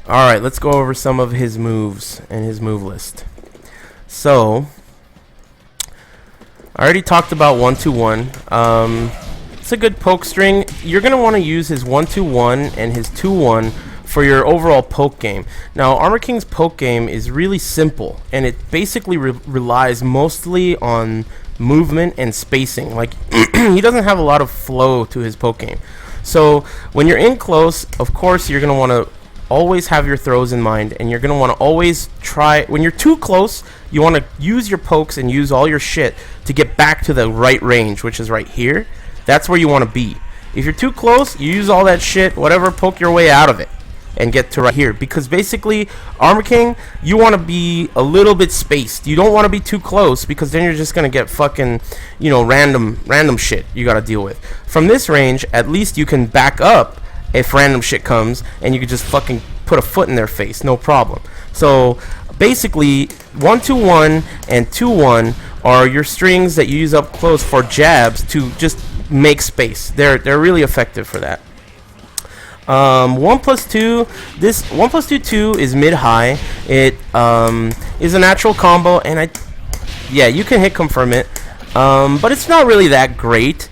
Alright, let's go over some of his moves and his move list. So, I already talked about 1-2-1. It's a good poke string. You're going to want to use his 1-2-1 and his 2-1 for your overall poke game. Now, Armor King's poke game is really simple, and it basically relies mostly on movement and spacing. Like, he doesn't have a lot of flow to his poke game. So, when you're in close, of course, you're going to want to always have your throws in mind, and you're going to want to always try. When you're too close, you want to use your pokes and use all your shit to get back to the right range, which is right here. That's where you want to be. If you're too close, you use all that shit, whatever, poke your way out of it and get to right here. Because basically, Armor King, you want to be a little bit spaced. You don't want to be too close, because then you're just going to get fucking, you know, random shit you got to deal with. From this range, at least you can back up if random shit comes, and you can just fucking put a foot in their face, no problem. So basically, 1-2-1 and 2-1 are your strings that you use up close for jabs to just make space. They're really effective for that. 1+2. This 1+2 is mid-high. It is a natural combo, and yeah, you can hit confirm it, but it's not really that great.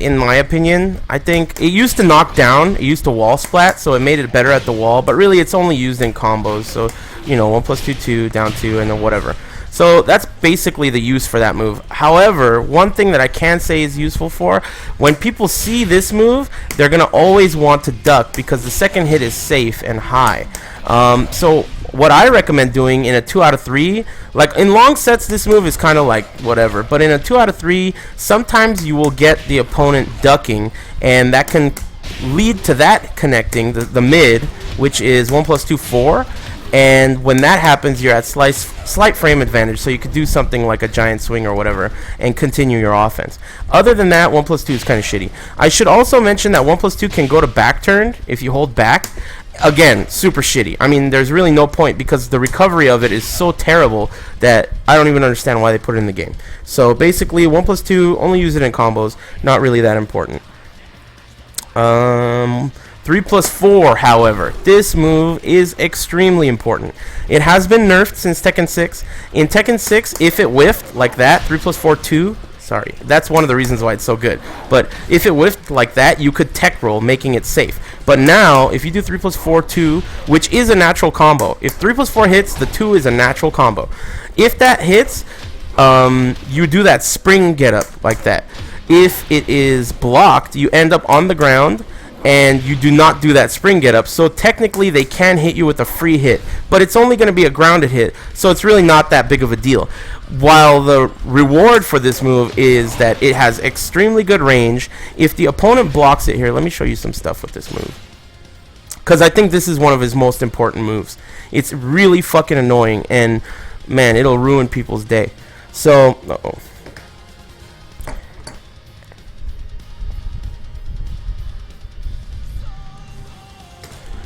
In my opinion, I think it used to knock down, it used to wall splat, so it made it better at the wall, but really it's only used in combos, so, you know, 1+2, down 2, and then whatever. So that's basically the use for that move. However, one thing that I can say is useful for, when people see this move, they're going to always want to duck, because the second hit is safe and high. So what I recommend doing in a 2 out of 3, like in long sets this move is kind of like whatever, but in a 2 out of 3 sometimes you will get the opponent ducking, and that can lead to that connecting the mid, which is 1+2 4, and when that happens you're at slight frame advantage, so you could do something like a giant swing or whatever and continue your offense. Other than that, 1+2 is kind of shitty. I should also mention that 1+2 can go to back turn if you hold back. Again, super shitty. I mean, there's really no point, because the recovery of it is so terrible that I don't even understand why they put it in the game. So basically, 1+2, only use it in combos, not really that important. 3+4, however, this move is extremely important. It has been nerfed since Tekken 6. In Tekken 6, if it whiffed like that, 3+4 2, sorry, that's one of the reasons why it's so good. But if it whiffed like that, you could tech roll, making it safe. But now, if you do 3+4 2, which is a natural combo, if 3+4 hits, the 2 is a natural combo. If that hits, you do that spring get up like that. If it is blocked, you end up on the ground, and you do not do that spring get up. So technically they can hit you with a free hit, but it's only going to be a grounded hit, so it's really not that big of a deal. While the reward for this move is that it has extremely good range. If the opponent blocks it here, let me show you some stuff with this move, because I think this is one of his most important moves. It's really fucking annoying, and man, it'll ruin people's day. So,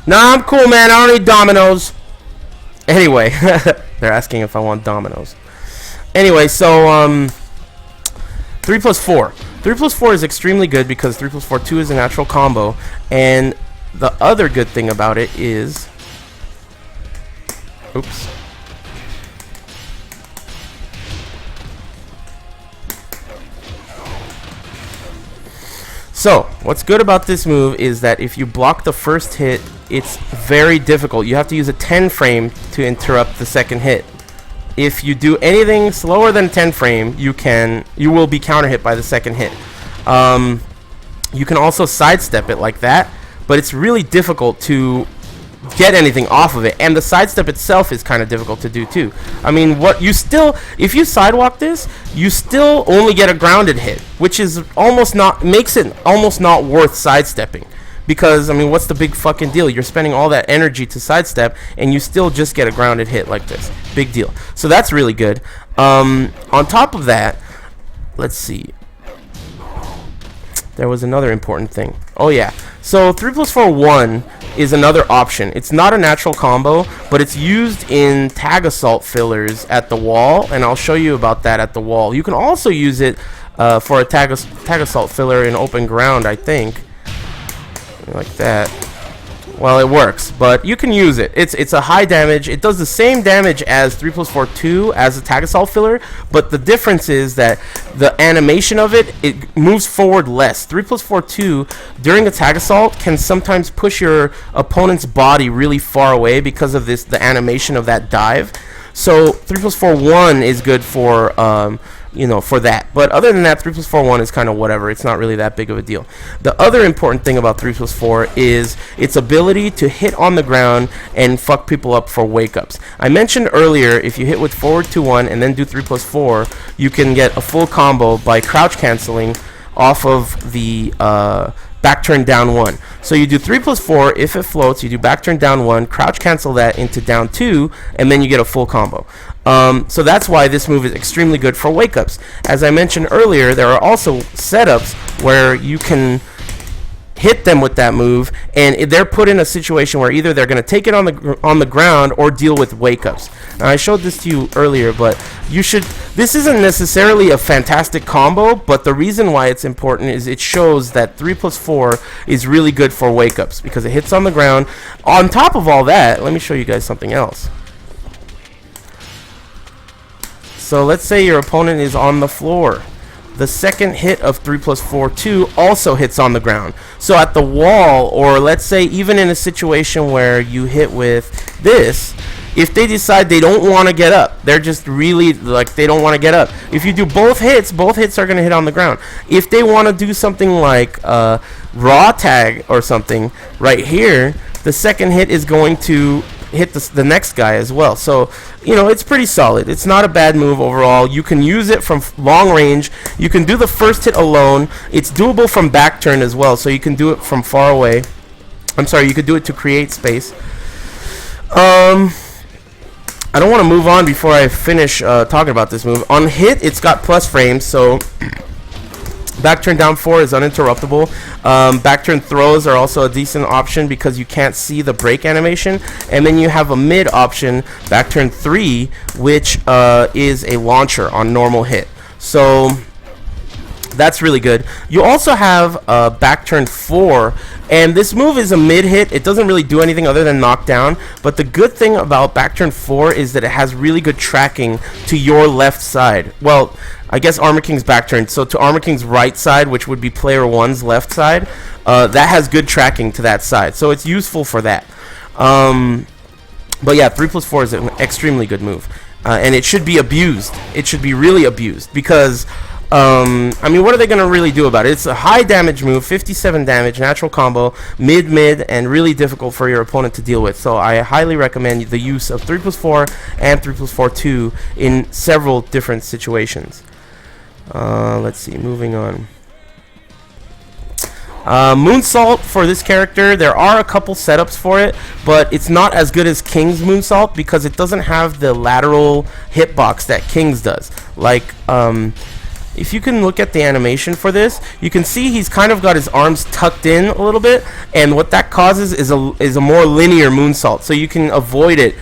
Nah, I'm cool, man. I don't need dominoes. Anyway, they're asking if I want dominoes. Anyway, so 3+4. 3+4 is extremely good, because 3+4 2 is a natural combo, and the other good thing about it is, oops. So, what's good about this move is that if you block the first hit, it's very difficult. You have to use a 10 frame to interrupt the second hit. If you do anything slower than 10 frame, you will be counter hit by the second hit. You can also sidestep it like that, but it's really difficult to get anything off of it, and the sidestep itself is kind of difficult to do too. I mean, if you sidewalk this, you still only get a grounded hit, which is makes it almost not worth sidestepping, because I mean, what's the big fucking deal? You're spending all that energy to sidestep, and you still just get a grounded hit like this. Big deal. So that's really good. On top of that, let's see. There was another important thing. Oh yeah. So 3+4 1 is another option. It's not a natural combo, but it's used in tag assault fillers at the wall, and I'll show you about that at the wall. You can also use it for a tag assault filler in open ground, I think. Like that. Well, it works, but you can use it. It's a high damage. It does the same damage as 3+4-2 as a tag assault filler, but the difference is that the animation of it moves forward less. 3+4-2 during a tag assault can sometimes push your opponent's body really far away because of the animation of that dive. So 3+4-1 is good for for that. But other than that, 3+4-1 is kind of whatever. It's not really that big of a deal. The other important thing about 3+4 is its ability to hit on the ground and fuck people up for wake-ups. I mentioned earlier, if you hit with forward 2-1 and then do 3+4, you can get a full combo by crouch canceling off of the back turn down 1. So you do 3+4, if it floats, you do back turn down 1, crouch cancel that into down 2, and then you get a full combo. So that's why this move is extremely good for wake-ups. As I mentioned earlier, there are also setups where you can hit them with that move, and they're put in a situation where either they're going to take it on the ground or deal with wake-ups. Now, I showed this to you earlier, but this isn't necessarily a fantastic combo, but the reason why it's important is it shows that 3+4 is really good for wake-ups because it hits on the ground. On top of all that, let me show you guys something else. So let's say your opponent is on the floor. The second hit of 3+4-2 also hits on the ground. So at the wall, or let's say even in a situation where you hit with this, if they decide they don't want to get up, they're just really like they don't want to get up. If you do both hits are going to hit on the ground. If they want to do something like raw tag or something right here, the second hit is going to hit the next guy as well. So it's pretty solid. It's not a bad move overall. You can use it from long range. You can do the first hit alone. It's doable from back turn as well, so you can do it from far away. I'm sorry, you could do it to create space. I don't want to move on before I finish talking about this move. On hit, it's got plus frames, so back turn down 4 is uninterruptible. Back turn throws are also a decent option because you can't see the break animation. And then you have a mid option, back turn 3, which is a launcher on normal hit. So that's really good. You also have back turn 4, and this move is a mid hit. It doesn't really do anything other than knock down, but the good thing about back turn 4 is that it has really good tracking to your left side. Well, I guess Armor King's back turn, so to Armor King's right side, which would be player 1's left side, that has good tracking to that side, so it's useful for that. But yeah, 3+4 is an extremely good move, and it should be abused. It should be really abused because I mean, what are they going to really do about it? It's a high damage move, 57 damage, natural combo, mid, and really difficult for your opponent to deal with. So I highly recommend the use of 3+4 and 3+4-2 in several different situations. Let's see, moving on. Moonsault for this character, there are a couple setups for it, but it's not as good as King's Moonsault because it doesn't have the lateral hitbox that King's does. Like, if you can look at the animation for this, you can see he's kind of got his arms tucked in a little bit, and what that causes is a more linear moonsault, so you can avoid it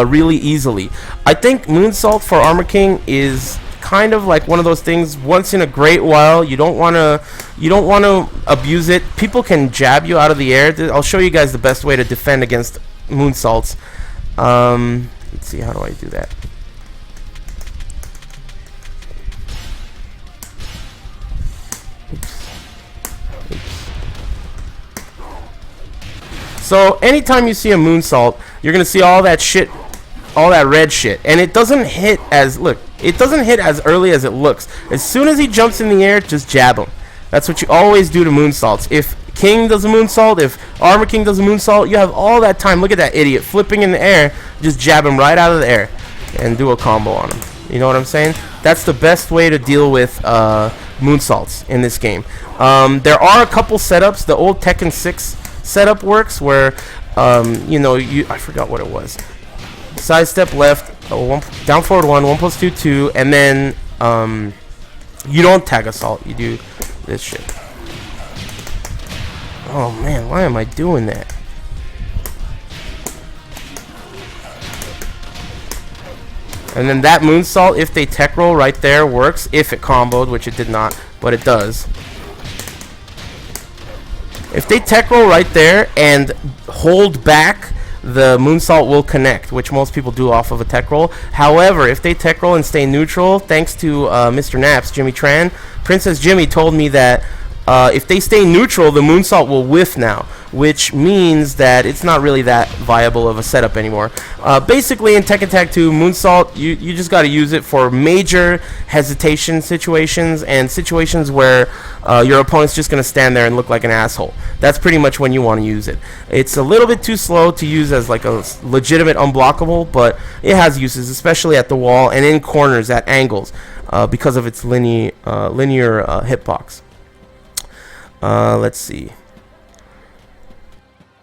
really easily. I think moonsault for Armor King is kind of like one of those things once in a great while. You don't want to abuse it. People can jab you out of the air. I'll show you guys the best way to defend against moonsaults. Let's see, how do I do that? So anytime you see a moonsault, you're gonna see all that shit, all that red shit, and it doesn't hit as early as it looks. As soon as he jumps in the air, just jab him. That's what you always do to moonsaults. If King does a moonsault, if Armor King does a moonsault, you have all that time. Look at that idiot flipping in the air. Just jab him right out of the air and do a combo on him. You know what I'm saying? That's the best way to deal with moonsaults in this game. There are a couple setups. The old Tekken 6 setup works where I forgot what it was. Side step left, down forward 1, 1+2, 2, and then you don't tag assault, you do this shit. Oh man, why am I doing that? And then that moonsault, if they tech roll right there, works if it comboed, which it did not, but it does. If they tech roll right there and hold back, the moonsault will connect, which most people do off of a tech roll. However, if they tech roll and stay neutral, thanks to Mr. Naps, Jimmy Tran, Princess Jimmy told me that if they stay neutral, the moonsault will whiff now, which means that it's not really that viable of a setup anymore. Basically, in Tekken Tag 2, moonsault, you just got to use it for major hesitation situations and situations where your opponent's just going to stand there and look like an asshole. That's pretty much when you want to use it. It's a little bit too slow to use as like a legitimate unblockable, but it has uses, especially at the wall and in corners at angles because of its linear hitbox. Let's see.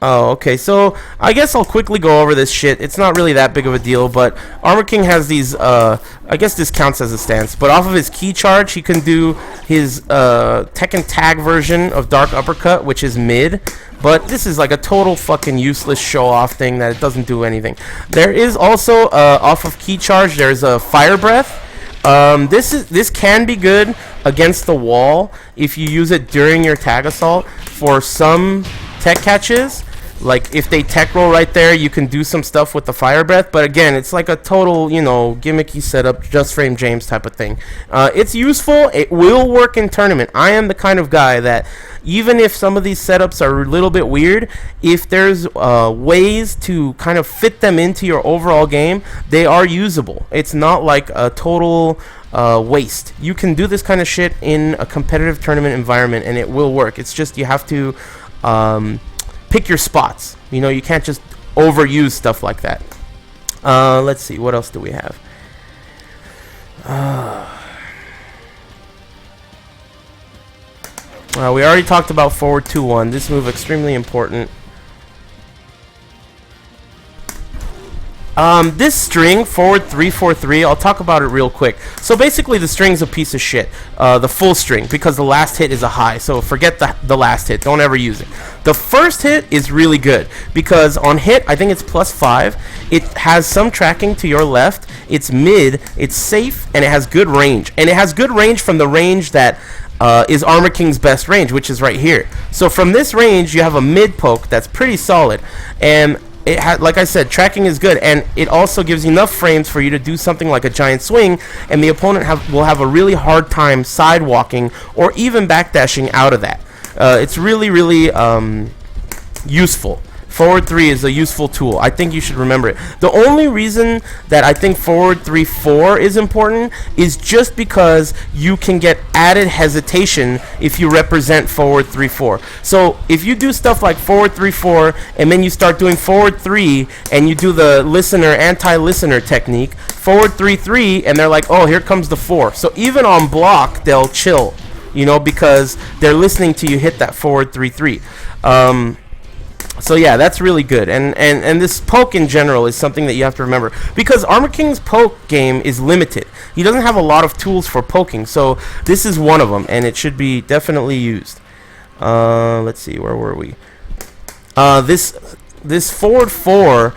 Oh, okay, so I guess I'll quickly go over this shit. It's not really that big of a deal, but Armor King has these, I guess this counts as a stance, but off of his key charge, he can do his Tekken Tag version of Dark Uppercut, which is mid, but this is like a total fucking useless show-off thing that it doesn't do anything. There is also, off of key charge, there's a Fire Breath. This can be good against the wall if you use it during your tag assault for some tech catches. Like if they tech roll right there, you can do some stuff with the Fire Breath, but again, it's like a total, you know, gimmicky setup, just frame James type of thing. It's useful. It will work in tournament. I am the kind of guy that even if some of these setups are a little bit weird, if there's ways to kind of fit them into your overall game, they are usable. It's not like a total waste. You can do this kind of shit in a competitive tournament environment and it will work. It's just you have to pick your spots. You know, you can't just overuse stuff like that. Let's see, what else do we have? We already talked about forward 2-1. This move extremely important. This string, forward 3-4-3, I'll talk about it real quick. So basically the string's a piece of shit, the full string, because the last hit is a high, so forget the last hit, don't ever use it. The first hit is really good, because on hit, I think it's +5, it has some tracking to your left, it's mid, it's safe, and it has good range. And it has good range from the range that is Armor King's best range, which is right here. So from this range, you have a mid poke that's pretty solid, and it like I said, tracking is good, and it also gives enough frames for you to do something like a giant swing, and the opponent will have a really hard time sidewalking or even backdashing out of that. It's really, really useful. Forward 3 is a useful tool. I think you should remember it. The only reason that I think forward 3-4 is important is just because you can get added hesitation if you represent forward 3-4. So if you do stuff like forward 3-4 and then you start doing forward 3 and you do the listener, anti-listener technique, forward 3-3, and they're like, oh, here comes the 4. So even on block, they'll chill, you know, because they're listening to you hit that forward 3-3. So yeah, that's really good, and this poke in general is something that you have to remember, because Armor King's poke game is limited. He doesn't have a lot of tools for poking, so this is one of them, and it should be definitely used. Let's see, where were we? This forward 4,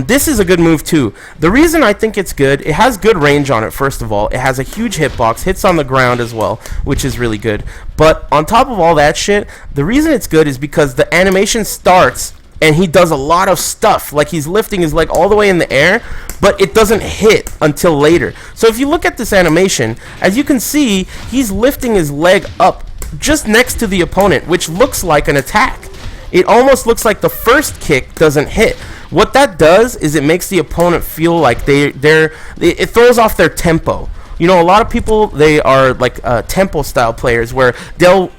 this is a good move too. The reason I think it's good, it has good range on it, first of all. It has a huge hitbox, hits on the ground as well, which is really good. But on top of all that shit, the reason it's good is because the animation starts and he does a lot of stuff. Like he's lifting his leg all the way in the air, but it doesn't hit until later. So if you look at this animation, as you can see, he's lifting his leg up just next to the opponent, which looks like an attack. It almost looks like the first kick doesn't hit. What that does is it makes the opponent feel like it throws off their tempo. You know, a lot of people, they are like tempo style players where they'll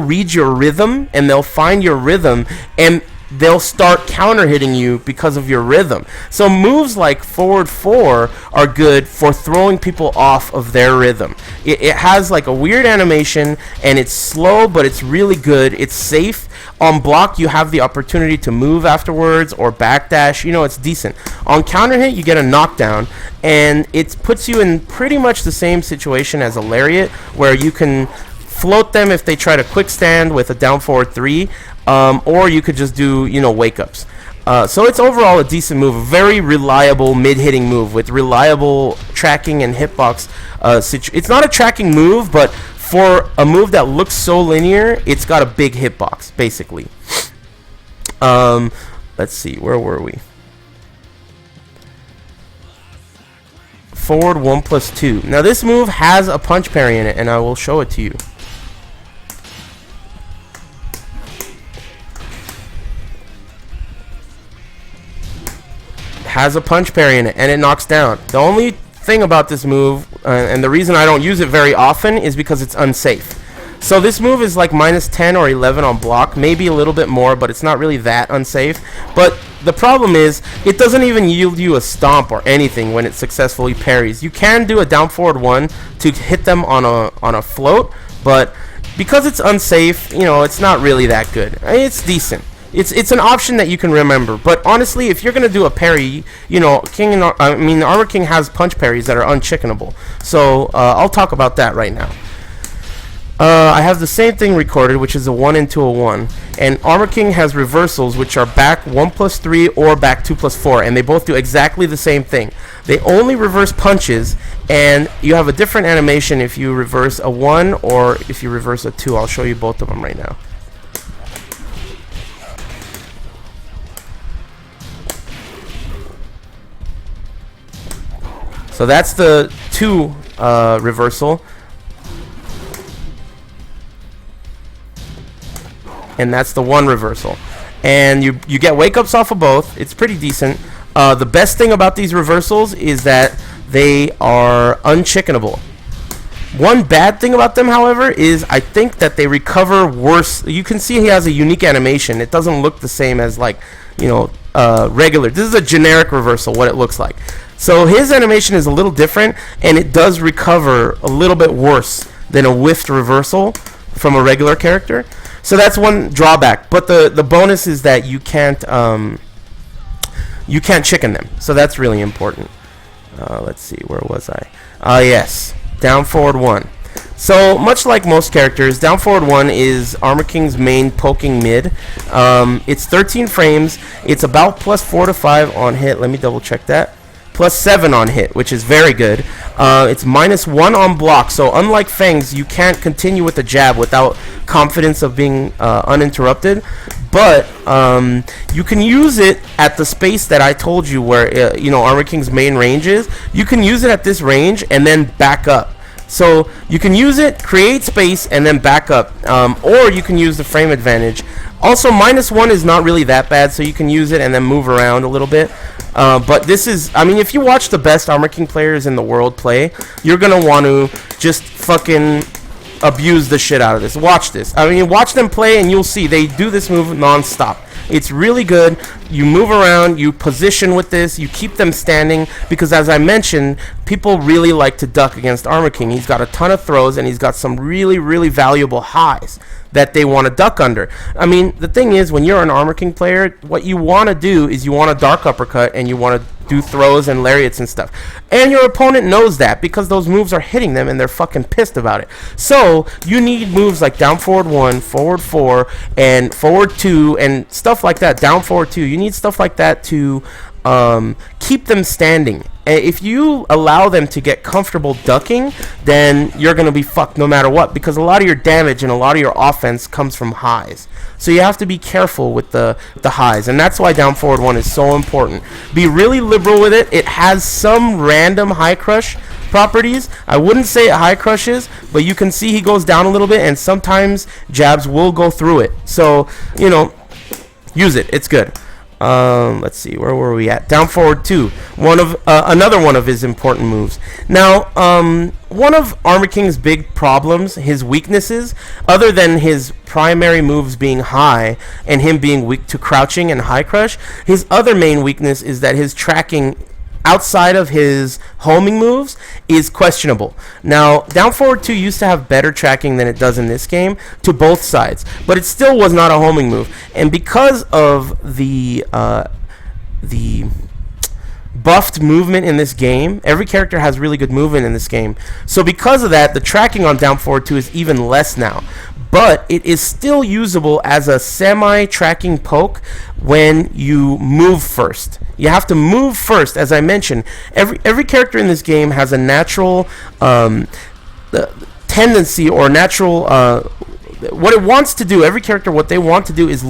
read your rhythm and they'll find your rhythm and they'll start counter hitting you because of your rhythm. So moves like forward 4 are good for throwing people off of their rhythm. It has like a weird animation and it's slow, but it's really good. It's safe. On block, you have the opportunity to move afterwards or backdash. You know, it's decent. On counter hit, you get a knockdown, and it puts you in pretty much the same situation as a lariat, where you can float them if they try to quick stand with a down forward 3, or you could just do, you know, wake ups. So it's overall a decent move, a very reliable mid-hitting move with reliable tracking and hitbox. It's not a tracking move, but for a move that looks so linear, it's got a big hitbox, basically. Let's see, where were we? Forward 1+2. Now this move has a punch parry in it, and I will show it to you. Has a punch parry in it, and it knocks down. The only thing about this move, and the reason I don't use it very often, is because it's unsafe. So this move is like -10 or 11 on block, maybe a little bit more, but it's not really that unsafe. But the problem is, it doesn't even yield you a stomp or anything when it successfully parries. You can do a down forward 1 to hit them on a float, but because it's unsafe, you know, it's not really that good. I mean, it's decent. It's an option that you can remember, but honestly, if you're gonna do a parry, you know, Armor King has punch parries that are unchickenable. So I'll talk about that right now. I have the same thing recorded, which is a 1 into a 1, and Armor King has reversals, which are back 1+3 or back 2+4, and they both do exactly the same thing. They only reverse punches, and you have a different animation if you reverse a 1 or if you reverse a 2. I'll show you both of them right now. So that's the 2 reversal. And that's the 1 reversal. And you get wake-ups off of both. It's pretty decent. The best thing about these reversals is that they are unchickenable. One bad thing about them, however, is I think that they recover worse. You can see he has a unique animation. It doesn't look the same as, like, you know, regular. This is a generic reversal, what it looks like. So his animation is a little different, and it does recover a little bit worse than a whiffed reversal from a regular character. So that's one drawback. But the bonus is that you can't chicken them. So that's really important. Let's see, where was I? Yes, down forward 1. So much like most characters, down forward 1 is Armor King's main poking mid. It's 13 frames. It's about +4 to 5 on hit. Let me double check that. +7 on hit, which is very good. It's -1 on block, so unlike Fangs, you can't continue with the jab without confidence of being uninterrupted. But you can use it at the space that I told you where you know, Armor King's main range is. You can use it at this range and then back up. So you can use it, create space, and then back up. Or you can use the frame advantage. Also, -1 is not really that bad, so you can use it and then move around a little bit. But this is, I mean, if you watch the best Armor King players in the world play, you're going to want to just fucking abuse the shit out of this. Watch this. I mean, watch them play and you'll see they do this move non-stop. It's really good. You move around, you position with this, you keep them standing, because as I mentioned, people really like to duck against Armor King. He's got a ton of throws, and he's got some really, really valuable highs that they want to duck under. I mean, the thing is, when you're an Armor King player, what you want to do is you want to dark uppercut, and you want to do throws and lariats and stuff. And your opponent knows that, because those moves are hitting them, and they're fucking pissed about it. So, you need moves like down forward 1, forward 4, and forward 2, and stuff like that. Down forward 2. You need stuff like that to keep them standing. If you allow them to get comfortable ducking, then you're going to be fucked no matter what, because a lot of your damage and a lot of your offense comes from highs. So you have to be careful with the highs, and that's why down forward 1 is so important. Be really liberal with it. It has some random high crush properties. I wouldn't say it high crushes, but you can see he goes down a little bit, and sometimes jabs will go through it. So, you know, use it. It's good. Let's see, where were we at? Down forward 2, another one of his important moves. Now, one of Armor King's big problems, his weaknesses, other than his primary moves being high and him being weak to crouching and high crush, his other main weakness is that his tracking outside of his homing moves is questionable. Now, down forward 2 used to have better tracking than it does in this game to both sides, but it still was not a homing move. And because of the buffed movement in this game, every character has really good movement in this game. So because of that, the tracking on down forward 2 is even less now. But it is still usable as a semi-tracking poke when you move first. You have to move first, as I mentioned. Every character in this game has a natural tendency or natural what it wants to do. Every character, what they want to do is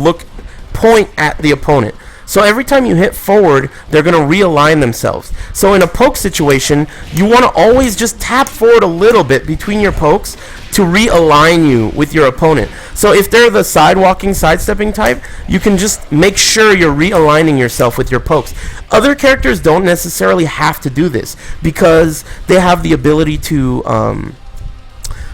point at the opponent. So every time you hit forward, they're going to realign themselves. So in a poke situation, you want to always just tap forward a little bit between your pokes to realign you with your opponent. So if they're the sidewalking, sidestepping type, you can just make sure you're realigning yourself with your pokes. Other characters don't necessarily have to do this because they have the ability to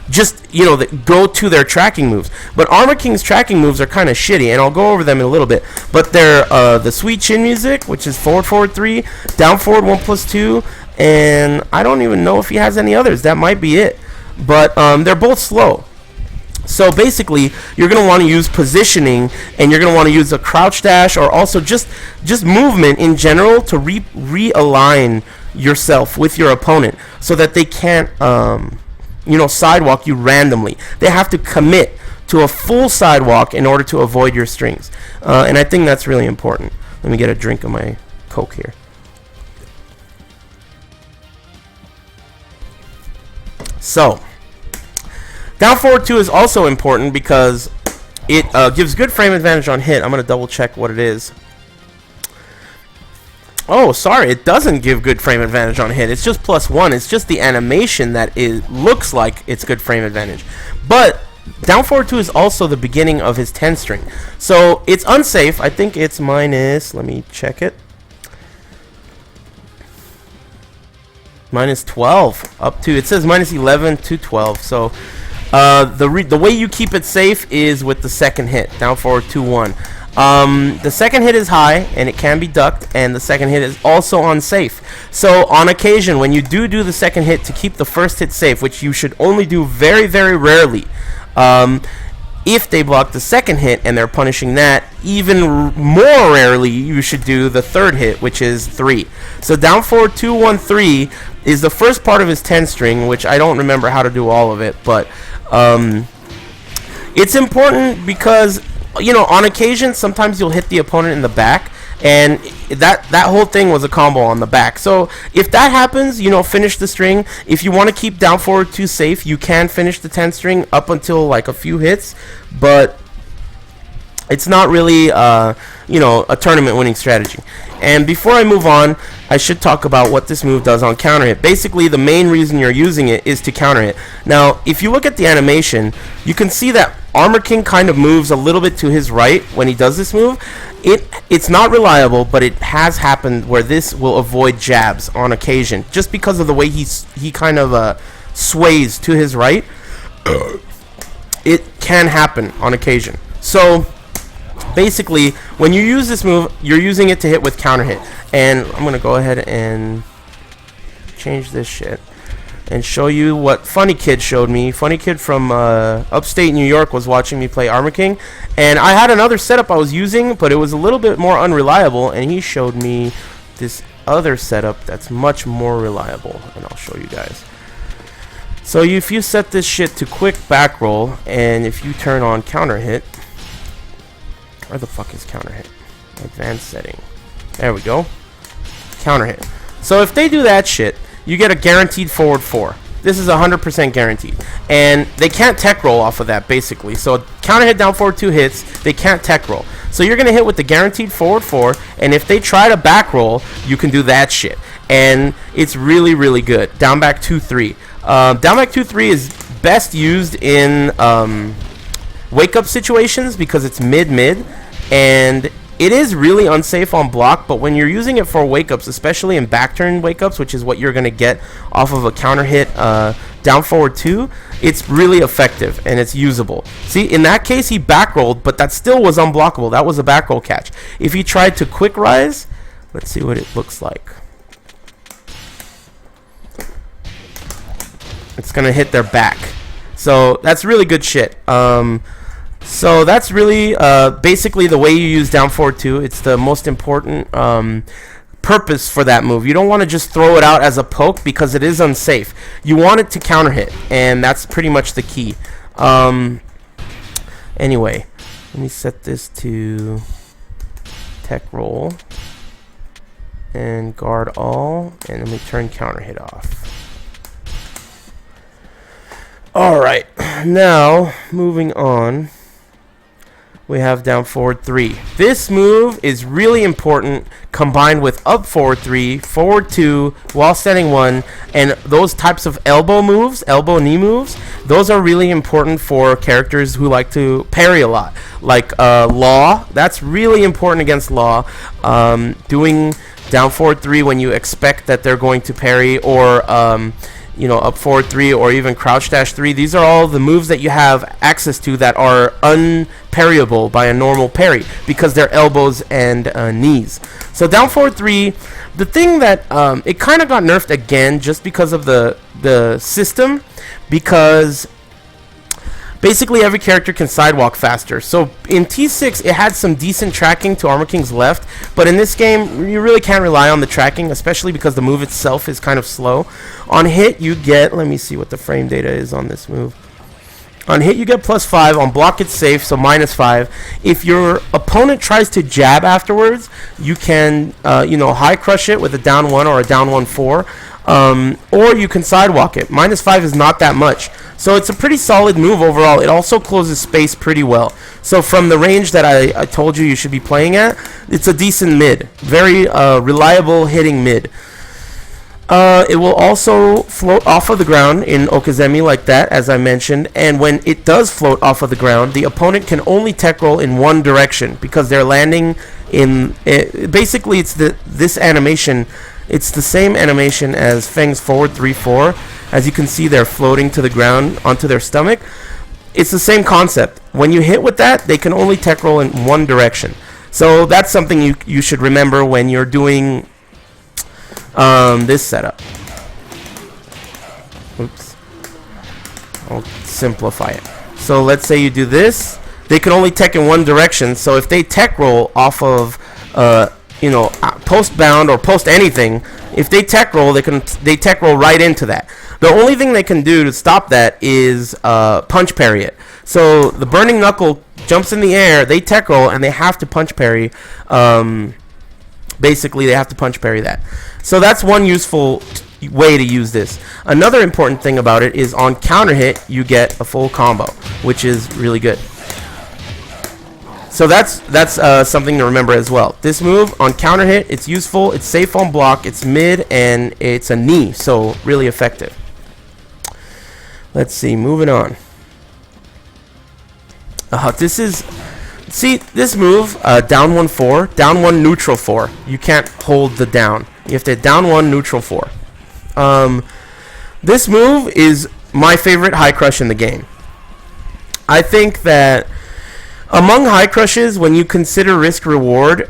just, you know, go to their tracking moves. But Armor King's tracking moves are kind of shitty, and I'll go over them in a little bit. But they're the Sweet Chin Music, which is forward, forward 3, down forward 1+2, and I don't even know if he has any others. That might be it. But they're both slow. So basically, you're going to want to use positioning, and you're going to want to use a crouch dash, or also just movement in general to realign yourself with your opponent so that they can't you know, sidewalk you randomly. They have to commit to a full sidewalk in order to avoid your strings. And I think that's really important. Let me get a drink of my Coke here. So, down forward 2 is also important because it gives good frame advantage on hit. I'm going to double check what it is. Oh, sorry, it doesn't give good frame advantage on hit. It's just +1. It's just the animation that it looks like it's good frame advantage. But down forward 2 is also the beginning of his 10 string. So it's unsafe. I think it's minus, let me check it. Minus 12 up to, it says minus 11 to 12. So the way you keep it safe is with the second hit, down forward 2-1. The second hit is high, and it can be ducked, and the second hit is also unsafe. So on occasion, when you do the second hit to keep the first hit safe, which you should only do very, very rarely, if they block the second hit and they're punishing that, even more rarely you should do the third hit, which is 3. So down forward 2-1-3 is the first part of his 10 string, which I don't remember how to do all of it, but it's important because, you know, on occasion, sometimes you'll hit the opponent in the back, and that whole thing was a combo on the back. So if that happens, you know, finish the string. If you want to keep down forward 2 safe, you can finish the 10 string up until like a few hits, but it's not really, you know, a tournament winning strategy. And before I move on, I should talk about what this move does on counter hit. Basically, the main reason you're using it is to counter hit. Now, if you look at the animation, you can see that Armor King kind of moves a little bit to his right when he does this move. It's not reliable, but it has happened where this will avoid jabs on occasion, just because of the way he kind of sways to his right. It can happen on occasion. So basically, when you use this move, you're using it to hit with counter hit. And I'm going to go ahead and change this shit and show you what Funny Kid showed me. Funny Kid from upstate New York was watching me play Armor King. And I had another setup I was using, but it was a little bit more unreliable. And he showed me this other setup that's much more reliable. And I'll show you guys. So if you set this shit to quick back roll, and if you turn on counter hit, where the fuck is counter hit? Advanced setting. There we go. Counter hit. So if they do that shit, you get a guaranteed forward 4. This is 100% guaranteed. And they can't tech roll off of that, basically. So counter hit down forward 2 hits, they can't tech roll. So you're going to hit with the guaranteed forward 4, and if they try to back roll, you can do that shit. And it's really, really good. Down back 2-3. Down back 2-3 is best used in wake up situations because it's mid, and it is really unsafe on block, but when you're using it for wake ups, especially in back turn wake ups, which is what you're going to get off of a counter hit down forward 2, it's really effective and it's usable. See, in that case he back rolled, but that still was unblockable. That was a back roll catch. If he tried to quick rise, let's see what it looks like. It's going to hit their back. So that's really good shit. So that's really basically the way you use down forward 2. It's the most important purpose for that move. You don't want to just throw it out as a poke because it is unsafe. You want it to counter hit, and that's pretty much the key. Anyway, let me set this to tech roll and guard all, and let me turn counter hit off. Alright, now moving on, we have down forward 3. This move is really important combined with up forward 3, forward 2, while standing 1, and those types of elbow moves, elbow knee moves, those are really important for characters who like to parry a lot. Like Law, that's really important against Law. Doing down forward 3 when you expect that they're going to parry, or up forward 3, or even crouch dash 3. These are all the moves that you have access to that are unparryable by a normal parry because they're elbows and knees. So down forward 3, the thing that it kind of got nerfed again just because of the system, because basically every character can sidewalk faster. So in T6 it had some decent tracking to Armor King's left, but in this game you really can't rely on the tracking, especially because the move itself is kind of slow. On hit you get, let me see what the frame data is on this move. On hit you get +5, on block it's safe, so -5. If your opponent tries to jab afterwards, you can high crush it with a down 1 or a down 1-4. Or you can sidewalk it. -5 is not that much. So it's a pretty solid move overall. It also closes space pretty well. So from the range that I told you should be playing at, it's a decent mid. Very reliable hitting mid. It will also float off of the ground in Okazemi like that, as I mentioned. And when it does float off of the ground, the opponent can only tech roll in one direction because they're landing in... basically, it's this animation... It's the same animation as Feng's forward 3-4. As you can see, they're floating to the ground onto their stomach. It's the same concept. When you hit with that, they can only tech roll in one direction. So that's something you should remember when you're doing this setup. Oops. I'll simplify it. So let's say you do this. They can only tech in one direction. So if they tech roll off of... post bound or post anything, if they tech roll, they tech roll right into that. The only thing they can do to stop that is punch parry it. So the burning knuckle jumps in the air, they tech roll, and they have to punch parry. Basically, they have to punch parry that. So that's one useful way to use this. Another important thing about it is on counter hit, you get a full combo, which is really good. So that's something to remember as well. This move on counter hit, it's useful, it's safe on block, it's mid, and it's a knee, so really effective. Let's see, moving on. This move, down 1-4, down 1 neutral 4. You can't hold the down. You have to down 1 neutral 4. This move is my favorite high crush in the game. I think that among high crushes, when you consider risk reward,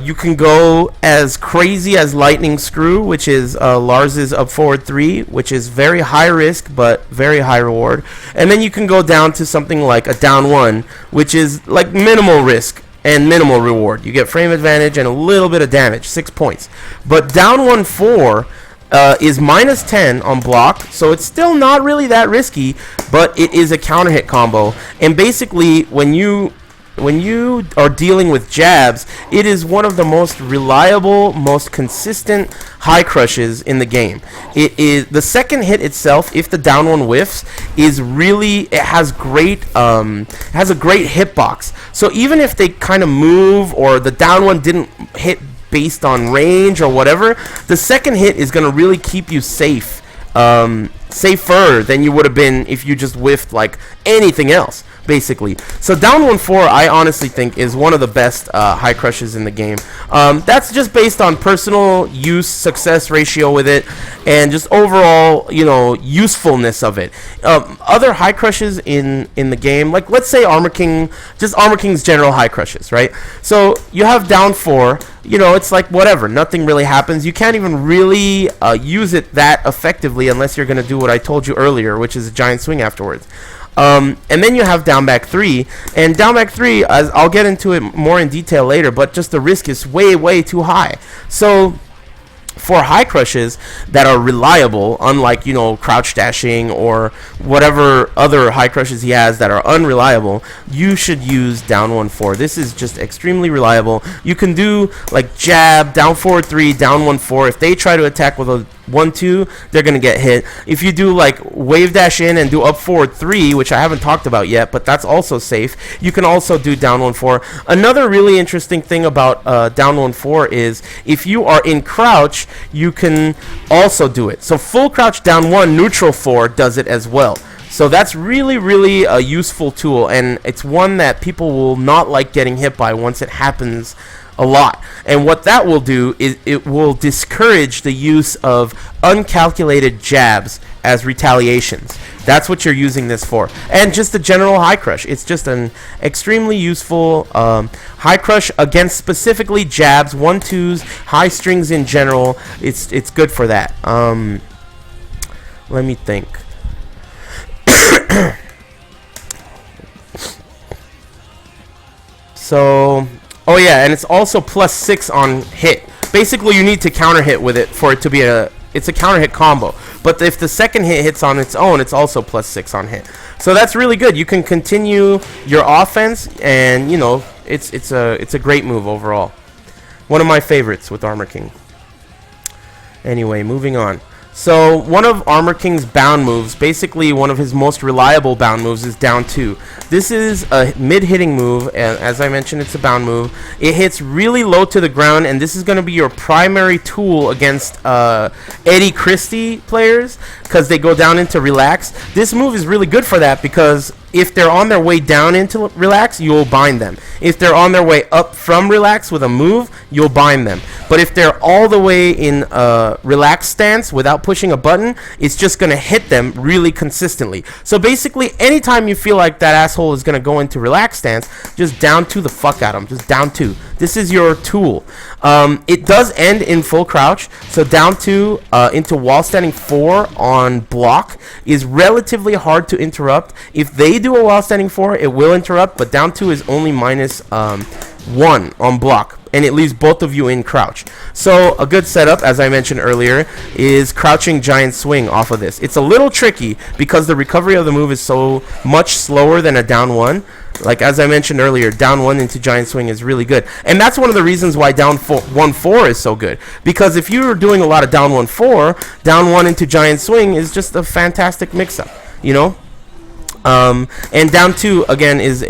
you can go as crazy as Lightning Screw, which is Lars's up forward 3, which is very high risk but very high reward. And then you can go down to something like a down 1, which is like minimal risk and minimal reward. You get frame advantage and a little bit of damage, 6 points. But down 1-4 is -10 on block, so it's still not really that risky, but it is a counter hit combo. And basically, when you are dealing with jabs, it is one of the most reliable, most consistent high crushes in the game. It is the second hit itself, if the down 1 whiffs, is really, it has a great hitbox. So even if they kind of move or the down 1 didn't hit based on range or whatever, the second hit is going to really keep you safe, safer than you would have been if you just whiffed like anything else, basically. So down 1-4, I honestly think is one of the best high crushes in the game. That's just based on personal use success ratio with it, and just overall, usefulness of it. Other high crushes in the game, like let's say Armor King, just Armor King's general high crushes, right? So you have down 4. It's like whatever, nothing really happens. You can't even really use it that effectively unless you're going to do what I told you earlier, which is a giant swing afterwards. And then you have down back 3, and down back 3, as I'll get into it more in detail later, but just the risk is way too high. So for high crushes that are reliable, unlike crouch dashing or whatever other high crushes he has that are unreliable, you should use down 1-4. This is just extremely reliable. You can do like jab, down forward 3, down 1-4. If they try to attack with a 1-2, they're gonna get hit. If you do like wave dash in and do up forward 3, which I haven't talked about yet, but that's also safe. You can also do down 1-4. Another really interesting thing about down 1-4 is if you are in crouch, you can also do it. So full crouch down 1, neutral 4 does it as well. So that's really a useful tool, and it's one that people will not like getting hit by once it happens a lot. And what that will do is it will discourage the use of uncalculated jabs as retaliations. That's what you're using this for. And just the general high crush. It's just an extremely useful high crush against specifically jabs, 1-2s, high strings in general. It's good for that. Let me think. So, oh yeah, and it's also +6 on hit. Basically, you need to counter hit with it for it to be it's a counter hit combo. But if the second hit hits on its own, it's also +6 on hit. So that's really good. You can continue your offense, and you know it's a great move overall. One of my favorites with Armor King. Anyway, moving on. So one of Armor King's bound moves, basically one of his most reliable bound moves, is down 2. This is a mid-hitting move, and as I mentioned, it's a bound move. It hits really low to the ground, and this is going to be your primary tool against Eddie Christie players, because they go down into relax. This move is really good for that, because if they're on their way down into relax, you'll bind them. If they're on their way up from relax with a move, you'll bind them. But if they're all the way in relaxed stance without pushing a button, it's just going to hit them really consistently. So basically, anytime you feel like that asshole is going to go into relaxed stance, just down 2 the fuck out of him. Just down 2. This is your tool. It does end in full crouch, so down 2 into wall standing 4 on block is relatively hard to interrupt. If they do a wall standing 4, it will interrupt, but down 2 is only -1 on block, and it leaves both of you in crouch. So a good setup, as I mentioned earlier, is crouching giant swing off of this. It's a little tricky because the recovery of the move is so much slower than a down 1. Like as I mentioned earlier, down 1 into giant swing is really good, and that's one of the reasons why down 1-4 is so good. Because if you're doing a lot of down 1-4, down 1 into giant swing is just a fantastic mix-up, you know. And down 2 again is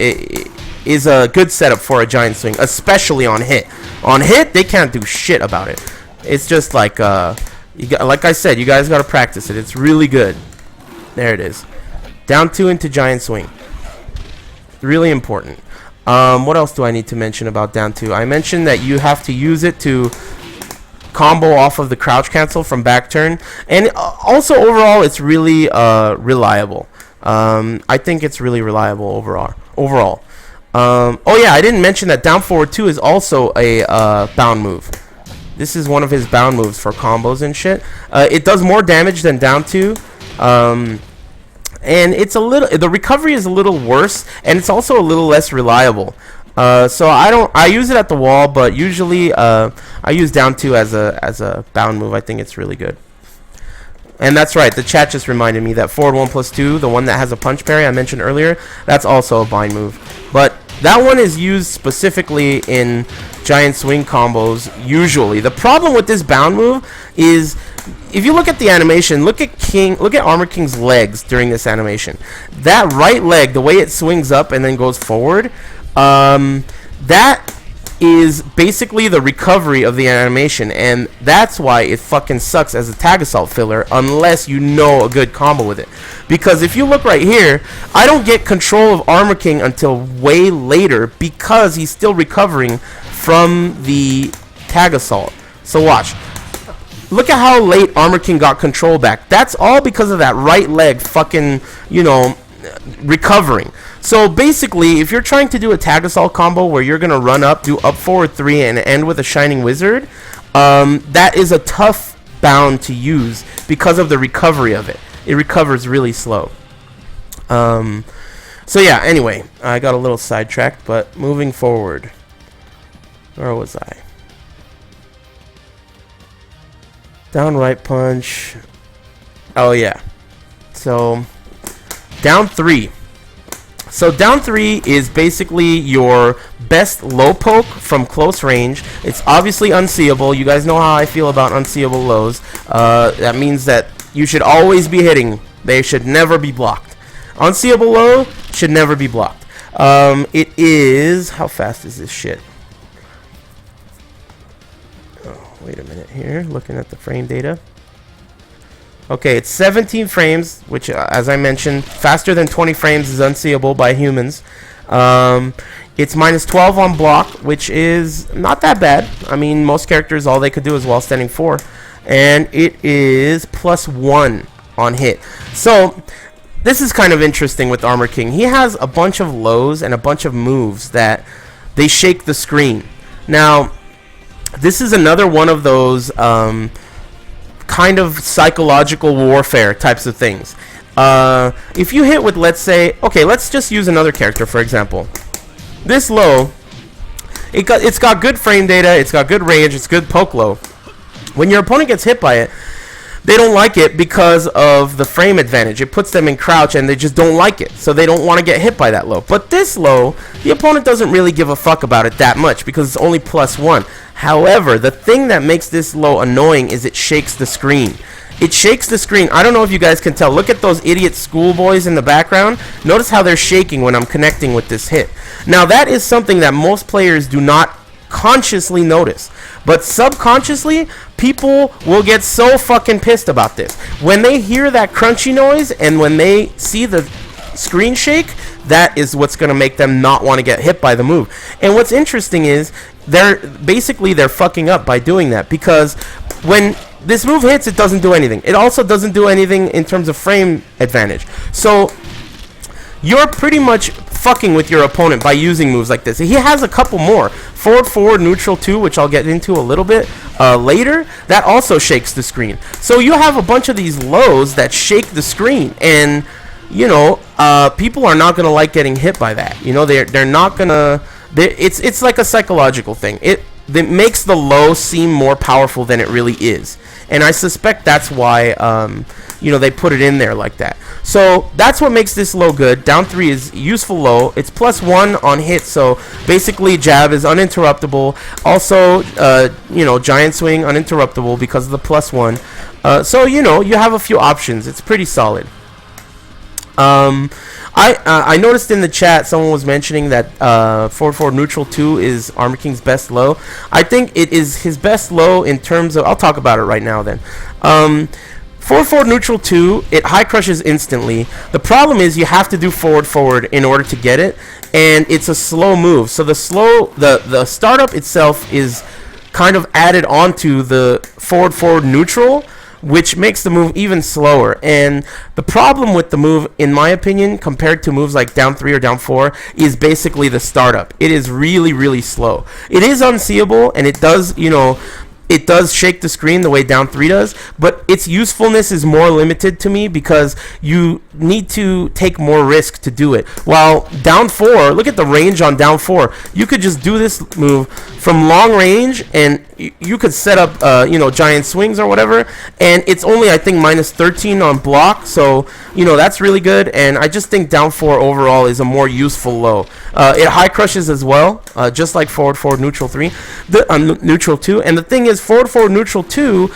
a good setup for a giant swing, especially on hit. On hit, they can't do shit about it. It's just like like I said, you guys gotta practice it. It's really good. There it is. Down 2 into giant swing. Really important. What else do I need to mention about down 2? I mentioned that you have to use it to combo off of the crouch cancel from back turn, and also overall it's really reliable. I think it's really reliable overall. Oh yeah, I didn't mention that down forward 2 is also a bound move. This is one of his bound moves for combos and shit. It does more damage than down 2. And the recovery is a little worse, and it's also a little less reliable. So I use it at the wall, but usually I use down 2 as a bound move. I think it's really good. And that's right, the chat just reminded me that forward 1+2, the one that has a punch parry I mentioned earlier, that's also a bind move. But that one is used specifically in giant swing combos usually. The problem with this bound move is, if you look at the animation, look at Armor King's legs during this animation. That right leg, the way it swings up and then goes forward, that is basically the recovery of the animation, and that's why it fucking sucks as a tag assault filler unless you know a good combo with it. Because if you look right here, I don't get control of Armor King until way later because he's still recovering from the tag assault. So watch. Look at how late Armor King got control back. That's all because of that right leg fucking, you know, recovering. So basically, if you're trying to do a tag assault combo where you're going to run up, do up forward 3, and end with a shining wizard, that is a tough bound to use because of the recovery of it. It recovers really slow. So yeah, anyway, I got a little sidetracked, but moving forward. Where was I? Down right punch. Oh yeah. So down 3. So down 3 is basically your best low poke from close range. It's obviously unseeable. You guys know how I feel about unseeable lows. That means that you should always be hitting. They should never be blocked. Unseeable low should never be blocked. It is... How fast is this shit? Oh, wait a minute here. Looking at the frame data. Okay, it's 17 frames, which, as I mentioned, faster than 20 frames is unseeable by humans. It's minus 12 on block, which is not that bad. I mean, most characters, all they could do is while standing 4. And it is plus 1 on hit. So, this is kind of interesting with Armor King. He has a bunch of lows and a bunch of moves that they shake the screen. Now, this is another one of those... kind of psychological warfare types of things. If you hit with, let's say, okay, let's just use another character for example. This low, it's got good frame data, it's got good range, it's good poke low. When your opponent gets hit by it, they don't like it because of the frame advantage. It puts them in crouch and they just don't like it, so they don't want to get hit by that low. But this low, the opponent doesn't really give a fuck about it that much because it's only plus 1. However, the thing that makes this low annoying is it shakes the screen. It shakes the screen. I don't know if you guys can tell. Look at those idiot schoolboys in the background. Notice how they're shaking when I'm connecting with this hit. Now, that is something that most players do not consciously notice. But subconsciously, people will get so fucking pissed about this. When they hear that crunchy noise and when they see the screen shake, that is what's going to make them not want to get hit by the move. And what's interesting is they're fucking up by doing that, because when this move hits, it doesn't do anything. It also doesn't do anything in terms of frame advantage. So you're pretty much fucking with your opponent by using moves like this. He has a couple more. Forward, neutral 2, which I'll get into a little bit later. That also shakes the screen. So you have a bunch of these lows that shake the screen, and you know, people are not gonna like getting hit by that. You know, they're not gonna. It's like a psychological thing. It makes the low seem more powerful than it really is, and I suspect that's why you know, they put it in there like that. So that's what makes this low good. Down 3 is useful low. It's plus 1 on hit, so basically jab is uninterruptible. Also, you know, giant swing uninterruptible because of the plus 1. So you know, you have a few options. It's pretty solid. I noticed in the chat someone was mentioning that forward neutral 2 is Armor King's best low. I think it is his best low in terms of... I'll talk about it right now then. Forward neutral 2, it high crushes instantly. The problem is you have to do forward in order to get it, and it's a slow move. So the startup itself is kind of added onto the forward neutral, which makes the move even slower. And the problem with the move, in my opinion, compared to moves like down 3 or down 4, is basically the startup. It is really, really slow. It is unseeable, and it does, you know, it does shake the screen the way down 3 does, but its usefulness is more limited to me because you need to take more risk to do it. While down 4, look at the range on down 4. You could just do this move from long range, and you could set up, you know, giant swings or whatever, and it's only, I think, minus 13 on block, so, you know, that's really good, and I just think down 4 overall is a more useful low. It high crushes as well, just like forward neutral 3, neutral 2, and the thing is, forward neutral 2,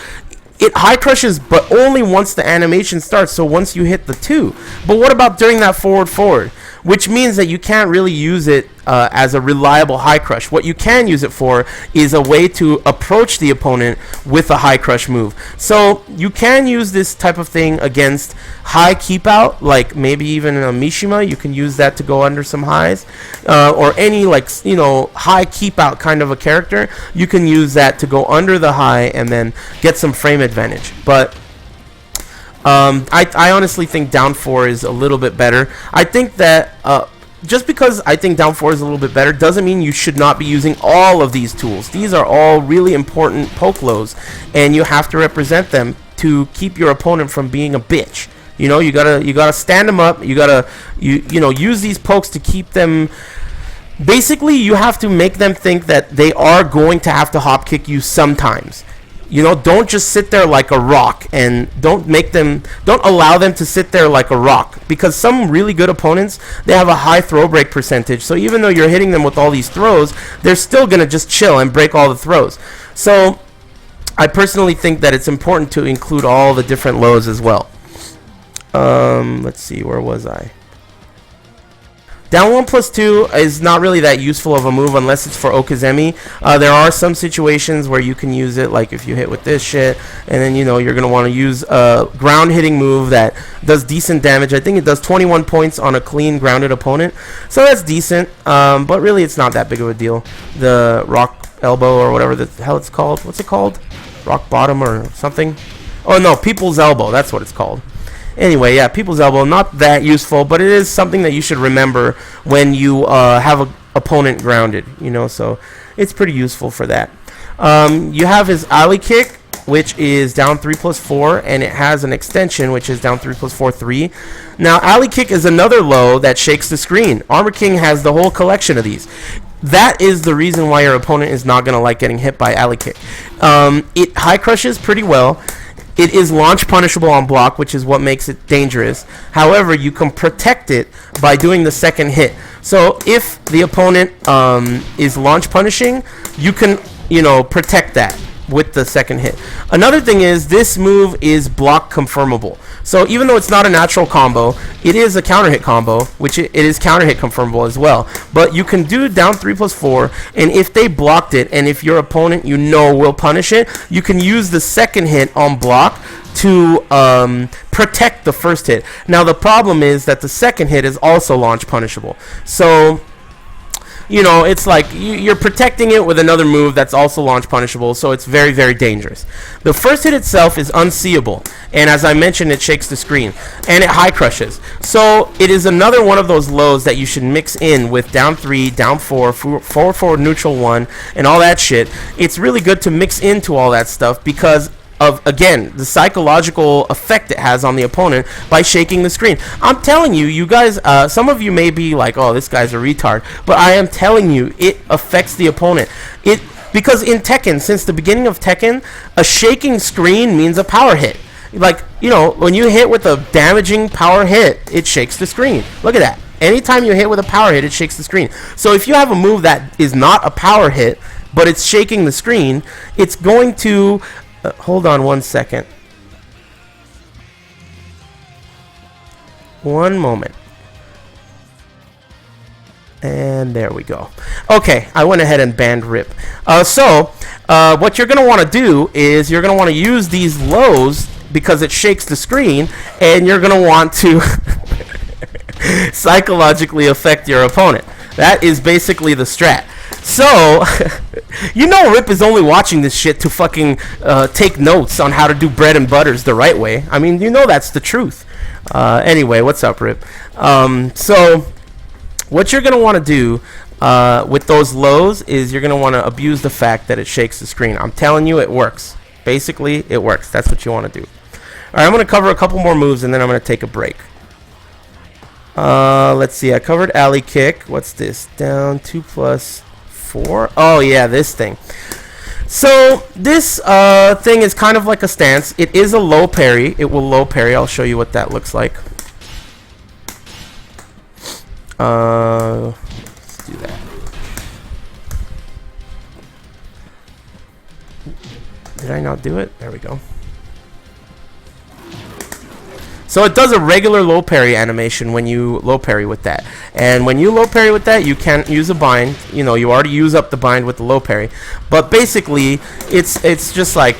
it high crushes, but only once the animation starts, so once you hit the 2. But what about during that forward? Which means that you can't really use it as a reliable high crush. What you can use it for is a way to approach the opponent with a high crush move. So you can use this type of thing against high keep out, like maybe even a Mishima. You can use that to go under some highs, or any, like, you know, high keep out kind of a character. You can use that to go under the high and then get some frame advantage. But I honestly think down 4 is a little bit better. I think that just because I think down 4 is a little bit better doesn't mean you should not be using all of these tools. These are all really important poke lows, and you have to represent them to keep your opponent from being a bitch. You know, you gotta stand them up. You gotta you know, use these pokes to keep them. Basically, you have to make them think that they are going to have to hop kick you sometimes. Don't just sit there like a rock, and don't allow them to sit there like a rock, because some really good opponents, they have a high throw break percentage. So even though you're hitting them with all these throws, they're still going to just chill and break all the throws. So I personally think that it's important to include all the different lows as well. Let's see, where was I? Down 1+2 is not really that useful of a move unless it's for Okazemi. There are some situations where you can use it, like if you hit with this shit, and then you're going to want to use a ground hitting move that does decent damage. I think it does 21 points on a clean grounded opponent, so that's decent, but really it's not that big of a deal. The rock elbow, or whatever the hell it's called. What's it called? Rock bottom or something? Oh no, people's elbow, that's what it's called. Anyway, yeah, people's elbow, not that useful, but it is something that you should remember when you have an opponent grounded, so it's pretty useful for that. You have his alley kick, which is down 3+4, and it has an extension, which is down 3+4, 3. Now, alley kick is another low that shakes the screen. Armor King has the whole collection of these. That is the reason why your opponent is not going to like getting hit by alley kick. It high crushes pretty well. It is launch punishable on block, which is what makes it dangerous. However, you can protect it by doing the second hit. So if the opponent is launch punishing, you can, protect that with the second hit. Another thing is this move is block confirmable. So even though it's not a natural combo, it is a counter hit combo, which it is counter hit confirmable as well. But you can do down 3+4, and if they blocked it, and if your opponent will punish it, you can use the second hit on block to protect the first hit. Now the problem is that the second hit is also launch punishable. So it's like you're protecting it with another move that's also launch punishable, so it's very, very dangerous. The first hit itself is unseeable, and as I mentioned, it shakes the screen, and it high crushes. So it is another one of those lows that you should mix in with down 3, down 4, forward neutral 1, and all that shit. It's really good to mix into all that stuff because of, again, the psychological effect it has on the opponent by shaking the screen. I'm telling you, you guys, some of you may be like, oh, this guy's a retard, but I am telling you, it affects the opponent. Because in Tekken, since the beginning of Tekken, a shaking screen means a power hit. Like, when you hit with a damaging power hit, it shakes the screen. Look at that. Anytime you hit with a power hit, it shakes the screen. So if you have a move that is not a power hit, but it's shaking the screen, it's going to... hold on one second. One moment. And there we go. Okay, I went ahead and banned Rip. What you're going to want to do is you're going to want to use these lows because it shakes the screen, and you're going to want to psychologically affect your opponent. That is basically the strat. So, Rip is only watching this shit to fucking take notes on how to do bread and butters the right way. I mean, that's the truth. Anyway, what's up, Rip? So, what you're going to want to do with those lows is you're going to want to abuse the fact that it shakes the screen. I'm telling you, it works. Basically, it works. That's what you want to do. All right, I'm going to cover a couple more moves, and then I'm going to take a break. Let's see. I covered alley kick. What's this? Down 2+4. Oh yeah, this thing. So this thing is kind of like a stance. It is a low parry. It will low parry. I'll show you what that looks like. Let's do that. Did I not do it? There we go. So it does a regular low parry animation when you low parry with that. And when you low parry with that, you can't use a bind. You already use up the bind with the low parry. But basically, it's just like,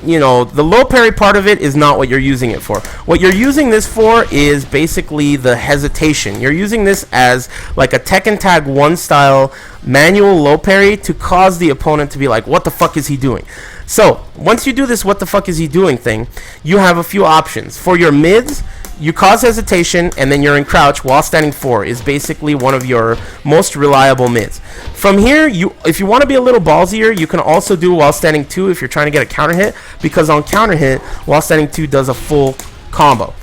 the low parry part of it is not what you're using it for. What you're using this for is basically the hesitation. You're using this as like a Tekken Tag 1 style manual low parry to cause the opponent to be like, what the fuck is he doing? So, once you do this what the fuck is he doing thing, you have a few options. For your mids, you cause hesitation, and then you're in crouch while standing 4 is basically one of your most reliable mids. From here, if you want to be a little ballsier, you can also do while standing 2 if you're trying to get a counter hit, because on counter hit, while standing 2 does a full combo.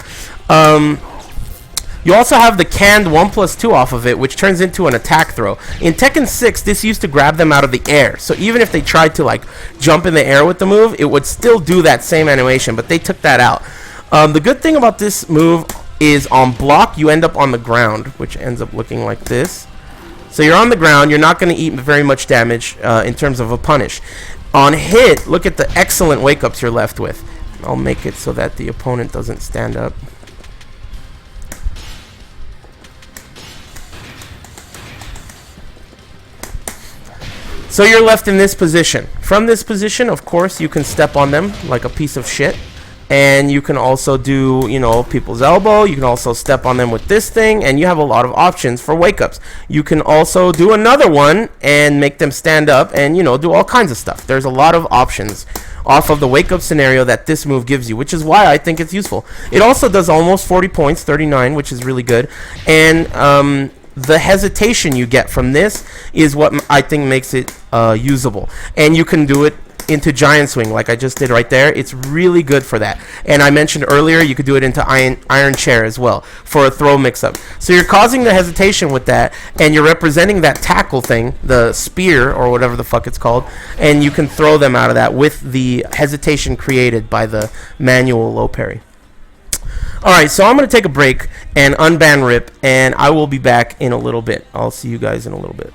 You also have the canned 1+2 off of it, which turns into an attack throw. In Tekken 6, this used to grab them out of the air. So even if they tried to like jump in the air with the move, it would still do that same animation, but they took that out. The good thing about this move is on block, you end up on the ground, which ends up looking like this. So you're on the ground, you're not going to eat very much damage in terms of a punish. On hit, look at the excellent wake-ups you're left with. I'll make it so that the opponent doesn't stand up. So you're left in this position. From this position, of course, you can step on them like a piece of shit. And you can also do, you know, people's elbow. You can also step on them with this thing. And you have a lot of options for wake-ups. You can also do another one and make them stand up and, you know, do all kinds of stuff. There's a lot of options off of the wake-up scenario that this move gives you, which is why I think it's useful. It also does almost 40 points, 39, which is really good. And the hesitation you get from this is what I think makes it usable. And you can do it into giant swing like I just did right there. It's really good for that. And I mentioned earlier you could do it into iron chair as well for a throw mix-up. So you're causing the hesitation with that, and you're representing that tackle thing, the spear or whatever the fuck it's called, and you can throw them out of that with the hesitation created by the manual low parry. Alright, so I'm going to take a break and unban Rip, and I will be back in a little bit. I'll see you guys in a little bit.